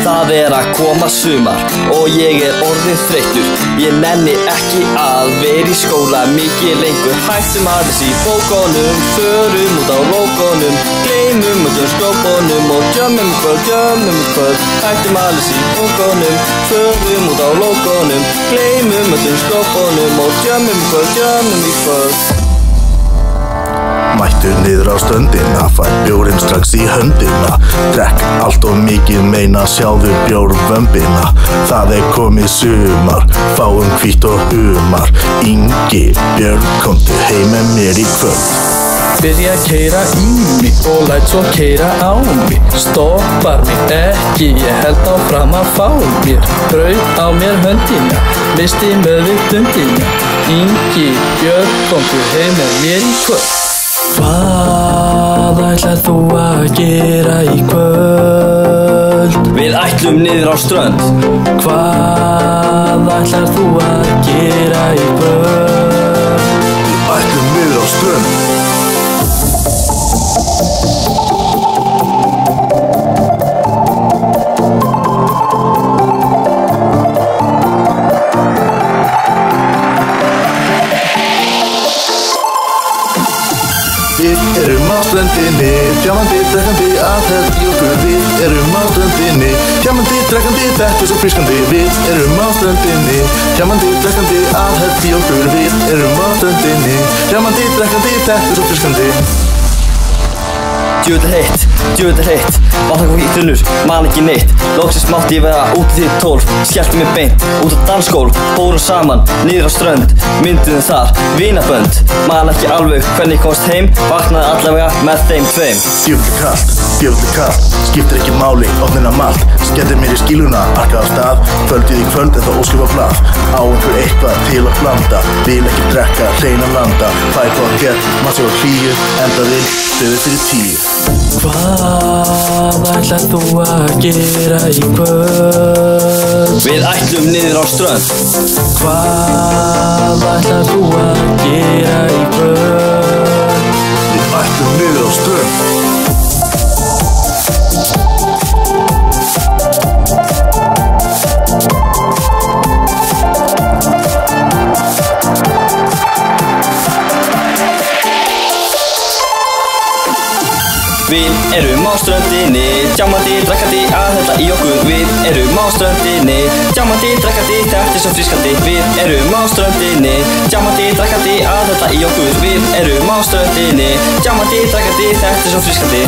Það að koma sumar og ég orðinn þreyttur. Ég nenni ekki að vera í skóla mikið lengur. Hættum aðeins í bókunum, förum út á lókunum, gleymum öllum skrópunum og djömmum í kvöld. Hættum aðeins í bókunum, förum út á lókunum, gleymum öllum skrópunum og djömmum í kvöld. Mættur niður á ströndina, fær bjórinn strax í höndina. Drekk allt of mikið, meina sjáðu bjórvömbina. Það komið sumar, fáum hvítt og humar. Ingi Björn, komdu heim með mér í kvöld. Byrja að keyra í mig og læt svo keyra á mig. Stoppar mig ekki, ég held áfram að fá mér. Braut á mér höndina, misti meðvitundina. Ingi Björn, komdu heim með mér í kvöld. Hvað ætlar þú að gera í kvöld? Við ætlum niður á strönd. Hvað ætlar þú að gera í kvöld? Við ætlum niður á strönd. Við erum á ströndinni, tjámandi, drekkandi, að held í okkur. Við erum á ströndinni, tjámandi, drekkandi, þetta svo frískandi. Við erum á ströndinni, tjámandi, drekkandi, að held í okkur. Við erum á ströndinni, tjámandi, drekkandi, þetta svo frískandi. Djöfull heitt, var það kom í þunnur, man ekki neitt. Loksins mátti ég vera úti til 12, skellti mig beint, út á dansskól, fórum saman, niður á strönd, mynduðum þar, vinabönd. Man ekki alveg hvernig komst heim, vaknaði allavega með þeim tveim. Djöfull kallt, skiptir ekki máli, ofnina malt. Skellir mér í skíluna, arkað á stað, kvöldið í kvöld en það óskrifa blað. Á einhver eitthvað til að blanda, vil ekki drekka, hreina landa. Fæ gott gett, maður séu hlýju, enda vil, stöðu fyrir 10. Hvað ætlar þú að gera í kvöld? Við ætlum niður á strönd. Hvað ætlar þú að gera í kvöld? Við ætlum niður á strönd. Við erum á ströndinni, tjámandi, drekkandi, að hella í okkur. Við erum á ströndinni, tjámandi, drekkandi, þetta svo frískandi. Við erum á ströndinni, tjámandi, drekkandi, að hella í okkur. Við erum á ströndinni, tjámandi, drekkandi, þetta svo frískandi.